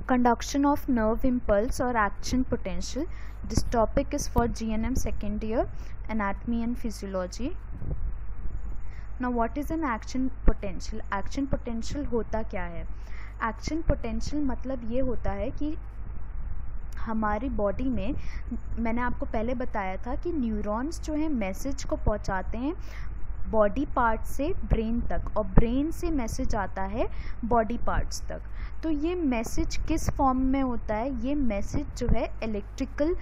Conduction of nerve impulse or action potential. This topic is for GNM second year, anatomy and physiology. Now what is an action potential? Action potential होता क्या है? Action potential मतलब ये होता है कि हमारी बॉडी में, मैंने आपको पहले बताया था कि न्यूरॉन्स जो है मैसेज को पहुंचाते हैं बॉडी पार्ट से ब्रेन तक, और ब्रेन से मैसेज आता है बॉडी पार्ट्स तक। तो ये मैसेज किस फॉर्म में होता है? ये मैसेज जो है इलेक्ट्रिकल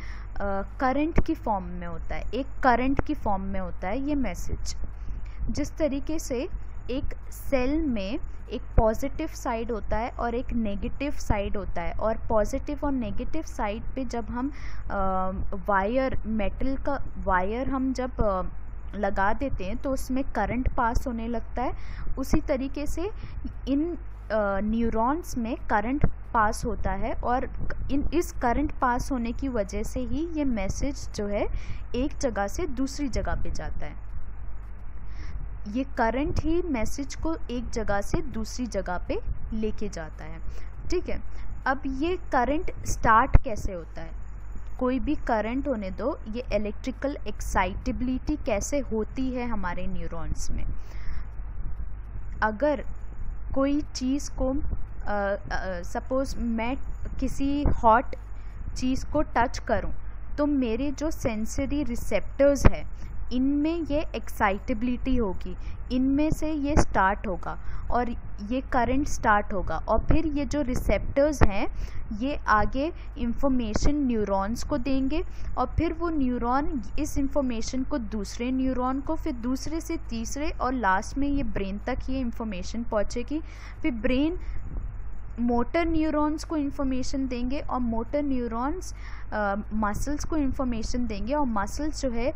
करंट की फॉर्म में होता है, एक करंट की फॉर्म में होता है ये मैसेज। जिस तरीके से एक सेल में एक पॉजिटिव साइड होता है और एक नेगेटिव साइड होता है, और पॉजिटिव और नेगेटिव साइड पे जब हम वायर, मेटल का वायर हम जब लगा देते हैं तो उसमें करंट पास होने लगता है। उसी तरीके से इन न्यूरॉन्स में करंट पास होता है, और इस करंट पास होने की वजह से ही ये मैसेज जो है एक जगह से दूसरी जगह पे जाता है। ये करंट ही मैसेज को एक जगह से दूसरी जगह पे लेके जाता है। ठीक है, अब ये करंट स्टार्ट कैसे होता है? कोई भी करंट होने दो, ये इलेक्ट्रिकल एक्साइटेबिलिटी कैसे होती है हमारे न्यूरॉन्स में। अगर कोई चीज़ को सपोज मैं किसी हॉट चीज़ को टच करूं, तो मेरे जो सेंसरी रिसेप्टर्स है इनमें ये एक्साइटेबिलिटी होगी, इनमें से ये स्टार्ट होगा और ये करंट स्टार्ट होगा, और फिर ये जो रिसेप्टर्स हैं ये आगे इंफॉर्मेशन न्यूरॉन्स को देंगे, और फिर वो न्यूरॉन इस इंफॉर्मेशन को दूसरे न्यूरॉन को, फिर दूसरे से तीसरे, और लास्ट में ये ब्रेन तक ये इंफॉर्मेशन पहुंचेगी। फिर ब्रेन मोटर न्यूरॉन्स को इन्फॉर्मेशन देंगे, और मोटर न्यूरॉन्स मसल्स को इन्फॉर्मेशन देंगे, और मसल्स जो है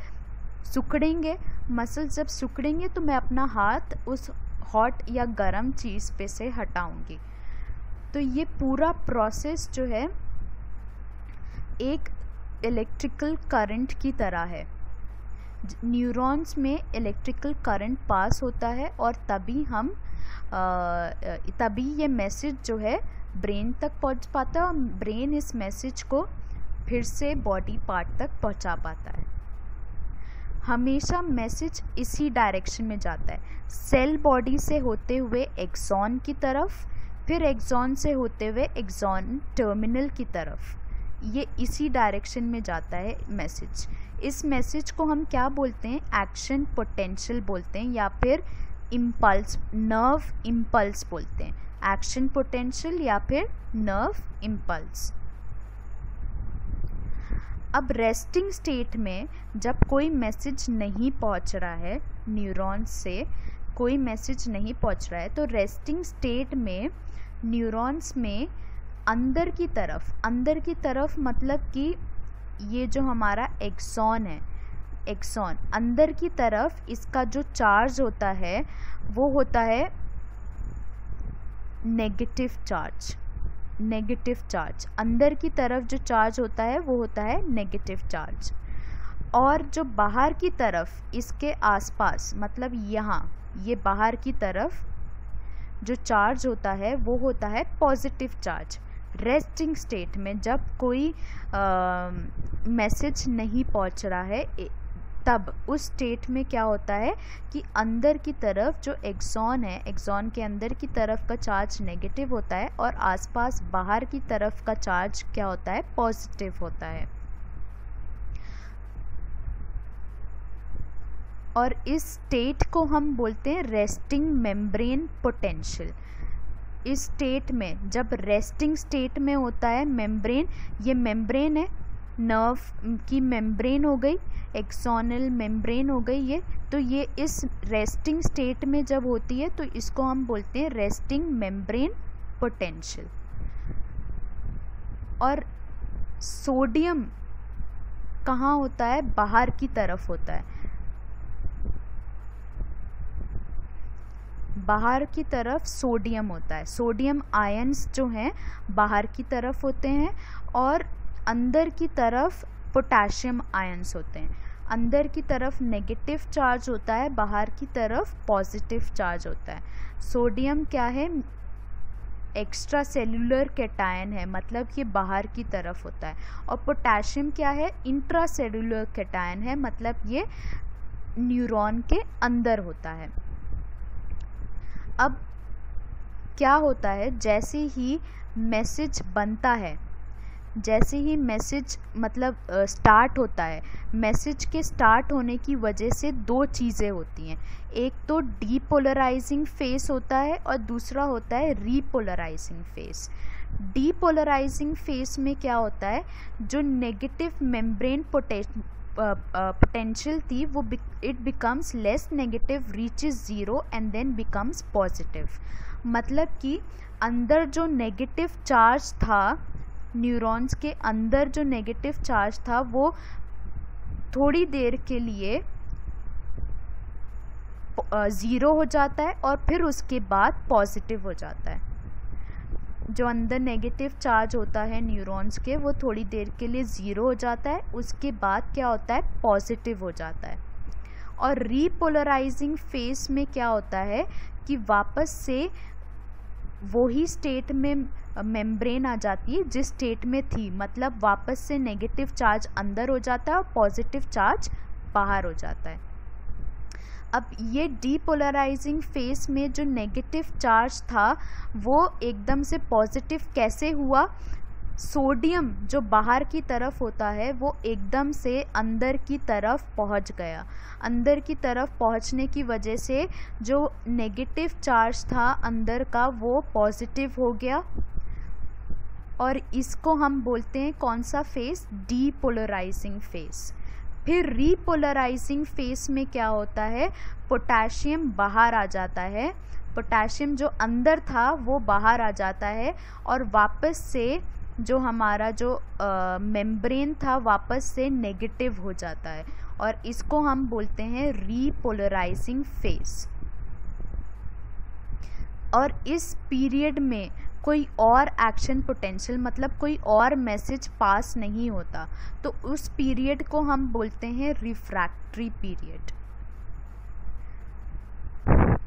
सिकुड़ेंगे। मसल्स जब सिकुड़ेंगे तो मैं अपना हाथ उस हॉट या गरम चीज़ पे से हटाऊंगी। तो ये पूरा प्रोसेस जो है एक इलेक्ट्रिकल करंट की तरह है। न्यूरॉन्स में इलेक्ट्रिकल करंट पास होता है, और तभी ये मैसेज जो है ब्रेन तक पहुंच पाता है, और ब्रेन इस मैसेज को फिर से बॉडी पार्ट तक पहुंचा पाता है। हमेशा मैसेज इसी डायरेक्शन में जाता है, सेल बॉडी से होते हुए एक्सॉन की तरफ, फिर एक्सॉन से होते हुए एक्सॉन टर्मिनल की तरफ। ये इसी डायरेक्शन में जाता है मैसेज। इस मैसेज को हम क्या बोलते हैं? एक्शन पोटेंशियल बोलते हैं, या फिर इम्पल्स, नर्व इम्पल्स बोलते हैं। एक्शन पोटेंशियल या फिर नर्व इम्पल्स। अब रेस्टिंग स्टेट में जब कोई मैसेज नहीं पहुंच रहा है, न्यूरॉन्स से कोई मैसेज नहीं पहुंच रहा है, तो रेस्टिंग स्टेट में न्यूरॉन्स में अंदर की तरफ मतलब कि ये जो हमारा एक्सॉन है, एक्सॉन अंदर की तरफ, इसका जो चार्ज होता है वो होता है नेगेटिव चार्ज। अंदर की तरफ जो चार्ज होता है वो होता है नेगेटिव चार्ज, और जो बाहर की तरफ इसके आसपास, मतलब यहाँ ये बाहर की तरफ जो चार्ज होता है वो होता है पॉजिटिव चार्ज। रेस्टिंग स्टेट में जब कोई मैसेज नहीं पहुँच रहा है, तब उस स्टेट में क्या होता है कि अंदर की तरफ जो एक्सॉन है, एक्सॉन के अंदर की तरफ का चार्ज नेगेटिव होता है, और आसपास बाहर की तरफ का चार्ज क्या होता है? पॉजिटिव होता है। और इस स्टेट को हम बोलते हैं रेस्टिंग मेम्ब्रेन पोटेंशियल। इस स्टेट में जब रेस्टिंग स्टेट में होता है मेम्ब्रेन, ये मेम्ब्रेन है, नर्व की मेम्ब्रेन हो गई, एक्सोनल मेम्ब्रेन हो गई ये, तो ये इस रेस्टिंग स्टेट में जब होती है तो इसको हम बोलते हैं रेस्टिंग मेम्ब्रेन पोटेंशियल। और सोडियम कहाँ होता है? बाहर की तरफ होता है, बाहर की तरफ सोडियम होता है। सोडियम आयंस जो हैं बाहर की तरफ होते हैं, और अंदर की तरफ पोटेशियम आयंस होते हैं। अंदर की तरफ नेगेटिव चार्ज होता है, बाहर की तरफ पॉजिटिव चार्ज होता है। सोडियम क्या है? एक्स्ट्रा सेलुलर कैटायन है, मतलब ये बाहर की तरफ होता है। और पोटेशियम क्या है, इंट्रा सेलुलर कैटायन है, मतलब ये न्यूरॉन के अंदर होता है। अब क्या होता है, जैसे ही मैसेज बनता है, जैसे ही मैसेज मतलब स्टार्ट होता है, मैसेज के स्टार्ट होने की वजह से दो चीज़ें होती हैं। एक तो डीपोलराइजिंग फेस होता है और दूसरा होता है रीपोलराइजिंग फेस। डीपोलराइजिंग फेस में क्या होता है, जो नेगेटिव मेम्ब्रेन पोटेंशियल थी वो it becomes less negative, reaches zero and then becomes positive. मतलब कि अंदर जो नेगेटिव चार्ज था, न्यूरॉन्स के अंदर जो नेगेटिव चार्ज था वो थोड़ी देर के लिए ज़ीरो हो जाता है और फिर उसके बाद पॉजिटिव हो जाता है। जो अंदर नेगेटिव चार्ज होता है न्यूरॉन्स के, वो थोड़ी देर के लिए ज़ीरो हो जाता है, उसके बाद क्या होता है, पॉजिटिव हो जाता है। और रीपोलराइजिंग फेस में क्या होता है कि वापस से वही स्टेट में मेम्ब्रेन आ जाती है जिस स्टेट में थी, मतलब वापस से नेगेटिव चार्ज अंदर हो जाता है और पॉजिटिव चार्ज बाहर हो जाता है। अब ये डीपोलराइजिंग फेस में जो नेगेटिव चार्ज था वो एकदम से पॉजिटिव कैसे हुआ, सोडियम जो बाहर की तरफ होता है वो एकदम से अंदर की तरफ पहुंच गया। अंदर की तरफ पहुंचने की वजह से जो नेगेटिव चार्ज था अंदर का वो पॉजिटिव हो गया, और इसको हम बोलते हैं कौन सा फेस, डीपोलराइजिंग फेस। फिर रीपोलराइजिंग फेस में क्या होता है, पोटेशियम बाहर आ जाता है, पोटेशियम जो अंदर था वो बाहर आ जाता है और वापस से जो हमारा जो मेम्ब्रेन था वापस से नेगेटिव हो जाता है, और इसको हम बोलते हैं रीपोलराइजिंग फेस। और इस पीरियड में कोई और एक्शन पोटेंशियल मतलब कोई और मैसेज पास नहीं होता, तो उस पीरियड को हम बोलते हैं रिफ्रैक्टरी पीरियड।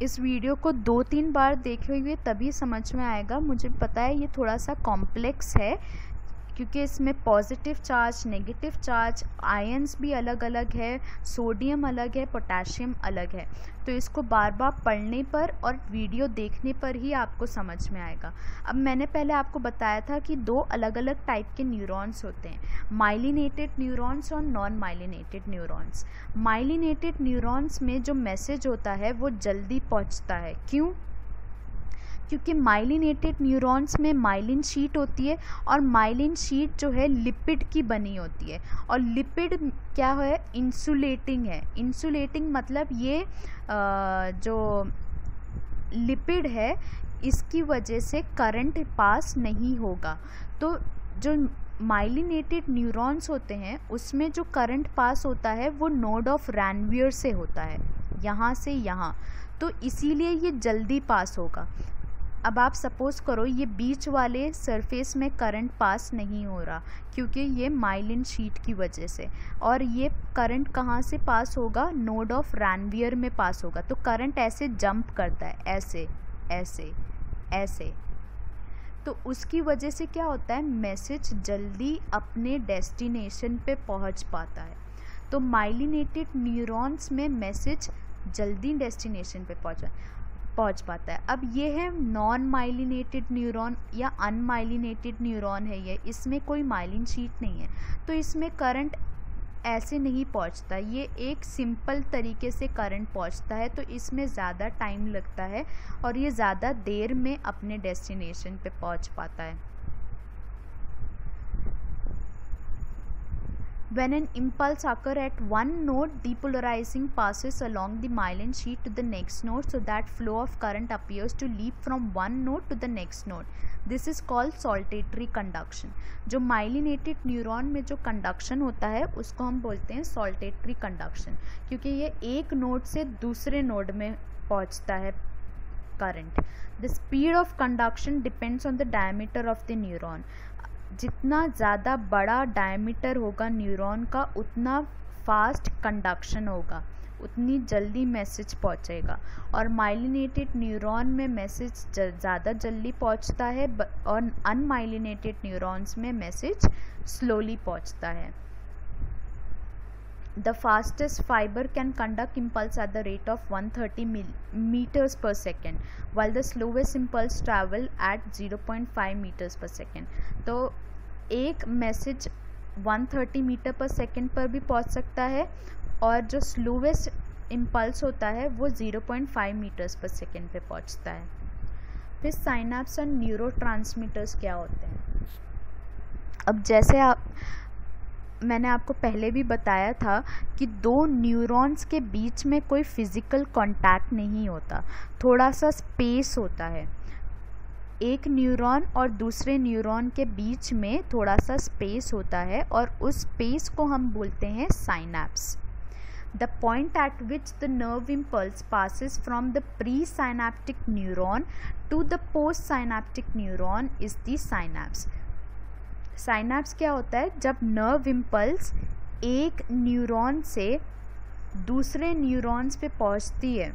इस वीडियो को 2-3 बार देखे हुए तभी समझ में आएगा। मुझे पता है ये थोड़ा सा कॉम्प्लेक्स है क्योंकि इसमें positive charge, negative charge, ions भी अलग अलग है, सोडियम अलग है, पोटेशियम अलग है, तो इसको बार बार पढ़ने पर और वीडियो देखने पर ही आपको समझ में आएगा। अब मैंने पहले आपको बताया था कि दो अलग अलग टाइप के न्यूरॉन्स होते हैं, माइलिनेटेड न्यूरॉन्स और non myelinated neurons. Myelinated neurons में जो मैसेज होता है वो जल्दी पहुंचता है। क्यों? क्योंकि माइलिनेटेड न्यूरॉन्स में माइलिन शीट होती है और माइलिन शीट जो है लिपिड की बनी होती है, और लिपिड क्या है, इंसुलेटिंग है। इंसुलेटिंग मतलब ये जो लिपिड है इसकी वजह से करंट पास नहीं होगा। तो जो माइलिनेटेड न्यूरॉन्स होते हैं उसमें जो करंट पास होता है वो नोड ऑफ रैनवियर से होता है, यहाँ से यहाँ, तो इसीलिए ये जल्दी पास होगा। अब आप सपोज़ करो ये बीच वाले सरफेस में करंट पास नहीं हो रहा क्योंकि ये माइलिन शीट की वजह से, और ये करंट कहाँ से पास होगा, नोड ऑफ रैनवियर में पास होगा। तो करंट ऐसे जंप करता है, ऐसे ऐसे ऐसे, तो उसकी वजह से क्या होता है, मैसेज जल्दी अपने डेस्टिनेशन पे पहुंच पाता है। तो माइलिनेटेड न्यूरॉन्स में मैसेज जल्दी डेस्टिनेशन पे पहुंच पाता है। अब ये है नॉन माइलिनेटेड न्यूरॉन या अनमाइलिनेटेड न्यूरॉन है ये, इसमें कोई माइलिन शीट नहीं है, तो इसमें करंट ऐसे नहीं पहुंचता, ये एक सिंपल तरीके से करंट पहुंचता है, तो इसमें ज़्यादा टाइम लगता है और ये ज़्यादा देर में अपने डेस्टिनेशन पे पहुंच पाता है। When an impulse occurs at one node, depolarizing passes along the myelin sheet to the next node so that flow of current appears to leap from one node to the next node. This is called saltatory conduction. जो myelinated neuron में जो conduction होता है उसको हम बोलते हैं saltatory conduction, क्योंकि ये एक नोड से दूसरे नोड में पहुंचता है current. The speed of conduction depends on the diameter of the neuron. जितना ज़्यादा बड़ा डायमीटर होगा न्यूरॉन का उतना फास्ट कंडक्शन होगा, उतनी जल्दी मैसेज पहुंचेगा, और माइलिनेटेड न्यूरॉन में मैसेज ज़्यादा जल्दी पहुंचता है और अनमाइलिनेटेड न्यूरॉन्स में मैसेज स्लोली पहुंचता है. The fastest fiber can conduct impulse at the rate of 130 meters per second, while the slowest impulse travel at 0.5 meters per second. तो एक मैसेज 130 मीटर पर सेकेंड पर भी पहुंच सकता है, और जो स्लोवेस्ट इम्पल्स होता है वो 0.5 मीटर्स पर सेकेंड पे पहुंचता है. फिर साइनैप्स और न्यूरोट्रांसमीटर्स क्या होते हैं. अब जैसे मैंने आपको पहले भी बताया था कि दो न्यूरॉन्स के बीच में कोई फिज़िकल कांटेक्ट नहीं होता, थोड़ा सा स्पेस होता है. एक न्यूरॉन और दूसरे न्यूरॉन के बीच में थोड़ा सा स्पेस होता है, और उस स्पेस को हम बोलते हैं synapse. The point at which the nerve impulse passes from the presynaptic neuron to the postsynaptic neuron is the synapse. Synapse क्या होता है, जब नर्व इम्पल्स एक न्यूरॉन से दूसरे न्यूरॉन्स पे पहुंचती है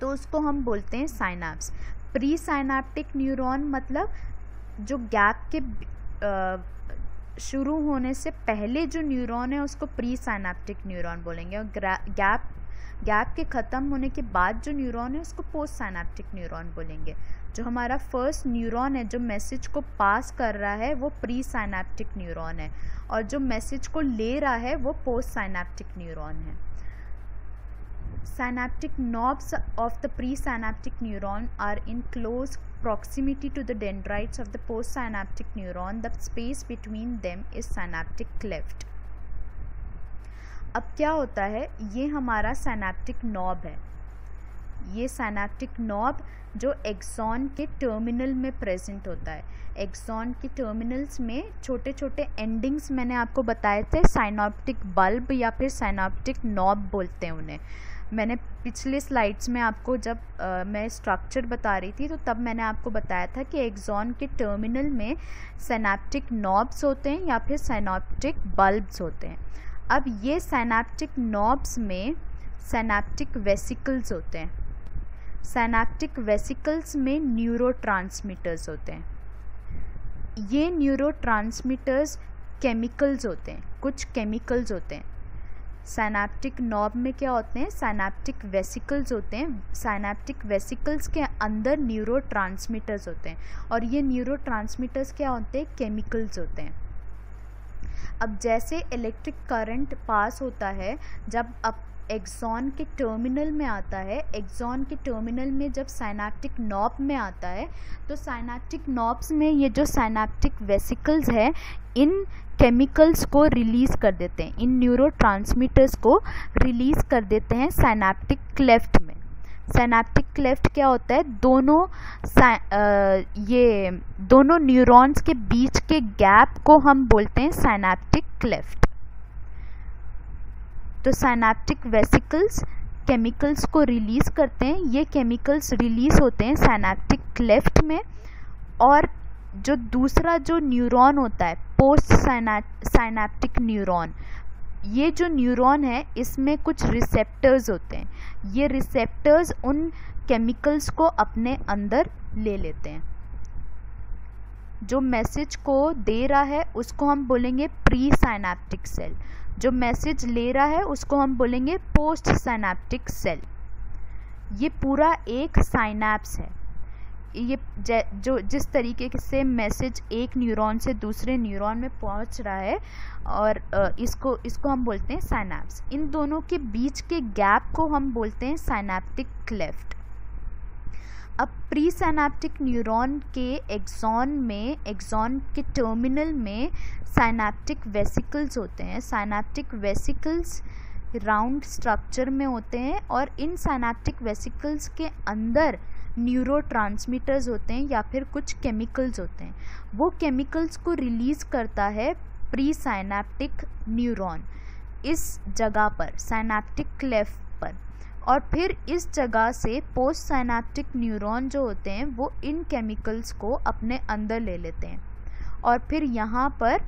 तो उसको हम बोलते हैं साइनैप्स. प्री साइनैप्टिक न्यूरॉन मतलब जो गैप के शुरू होने से पहले जो न्यूरॉन है उसको प्री साइनैप्टिक न्यूरॉन बोलेंगे, और गैप के ख़त्म होने के बाद जो न्यूरॉन है उसको पोस्ट साइनैप्टिक न्यूरॉन बोलेंगे. जो हमारा फर्स्ट न्यूरॉन है जो मैसेज को पास कर रहा है वो प्री साइनैप्टिक न्यूरॉन है, और जो मैसेज को ले रहा है वो पोस्ट साइनैप्टिक न्यूरॉन है. Synaptic knobs of the presynaptic neuron are in close proximity to the dendrites of the postsynaptic neuron. The space between them is synaptic cleft. अब क्या होता है, ये हमारा सिनैप्टिक नॉब है. ये सिनैप्टिक नॉब जो एक्सॉन के टर्मिनल में प्रेजेंट होता है. एक्सॉन के टर्मिनल्स में छोटे छोटे एंडिंग्स मैंने आपको बताए थे, साइनैप्टिक बल्ब या फिर सिनैप्टिक नॉब बोलते हैं उन्हें. मैंने पिछले स्लाइड्स में आपको जब मैं स्ट्रक्चर बता रही थी तो तब मैंने आपको बताया था कि एक्सॉन के टर्मिनल में सिनैप्टिक नॉब्स होते हैं या फिर सिनैप्टिक बल्ब्स होते हैं. अब ये सिनैप्टिक नॉब्स में सिनैप्टिक वेसिकल्स होते हैं. सिनैप्टिक वेसिकल्स में न्यूरोट्रांसमीटर्स होते हैं. ये न्यूरोट्रांसमीटर्स केमिकल्स होते हैं, कुछ केमिकल्स होते हैं. सिनैप्टिक नॉब में क्या होते हैं, सिनैप्टिक वेसिकल्स होते हैं. सिनैप्टिक वेसिकल्स के अंदर न्यूरोट्रांसमीटर्स होते हैं, और ये न्यूरोट्रांसमीटर्स क्या होते हैं, केमिकल्स होते हैं. अब जैसे इलेक्ट्रिक करंट पास होता है जब अब एक्सॉन के टर्मिनल में आता है, एक्सॉन के टर्मिनल में जब सिनैप्टिक नॉब में आता है तो सिनैप्टिक नॉब्स में ये जो सिनैप्टिक वेसिकल्स है इन केमिकल्स को रिलीज़ कर देते हैं, इन न्यूरोट्रांसमीटर्स को रिलीज़ कर देते हैं सिनैप्टिक क्लेफ्ट में. सिनैप्टिक क्लेफ्ट क्या होता है, ये दोनों न्यूरॉन्स के बीच के गैप को हम बोलते हैं सिनैप्टिक क्लेफ्ट. तो सिनैप्टिक वेसिकल्स केमिकल्स को रिलीज़ करते हैं. ये केमिकल्स रिलीज़ होते हैं सिनैप्टिक क्लेफ्ट में, और जो दूसरा जो न्यूरॉन होता है पोस्ट सिनैप्टिक न्यूरॉन, ये जो न्यूरॉन है इसमें कुछ रिसेप्टर्स होते हैं. ये रिसेप्टर्स उन केमिकल्स को अपने अंदर ले लेते हैं. जो मैसेज को दे रहा है उसको हम बोलेंगे प्री साइनैप्टिक सेल, जो मैसेज ले रहा है उसको हम बोलेंगे पोस्ट साइनैप्टिक सेल. ये पूरा एक साइनैप्स है. ये जो जिस तरीके से मैसेज एक न्यूरॉन से दूसरे न्यूरॉन में पहुंच रहा है, और इसको हम बोलते हैं साइनैप्स. इन दोनों के बीच के गैप को हम बोलते हैं साइनैप्टिक क्लेफ्ट. अब प्री साइनैप्टिक न्यूरॉन के एक्सॉन के टर्मिनल में साइनैप्टिक वेसिकल्स होते हैं. साइनैप्टिक वेसिकल्स राउंड स्ट्रक्चर में होते हैं, और इन साइनैप्टिक वेसिकल्स के अंदर न्यूरोट्रांसमीटर्स होते हैं या फिर कुछ केमिकल्स होते हैं. वो केमिकल्स को रिलीज़ करता है प्री साइनैप्टिक न्यूरॉन इस जगह पर, साइनैप्टिक क्लेफ्ट पर, और फिर इस जगह से पोस्ट साइनैप्टिक न्यूरॉन जो होते हैं वो इन केमिकल्स को अपने अंदर ले लेते हैं, और फिर यहाँ पर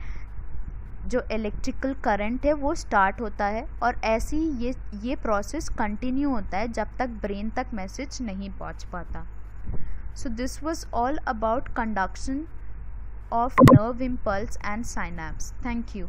जो इलेक्ट्रिकल करंट है वो स्टार्ट होता है, और ऐसे ही ये प्रोसेस कंटिन्यू होता है जब तक ब्रेन तक मैसेज नहीं पहुंच पाता. So this was all about conduction of nerve impulse and synapse. Thank you.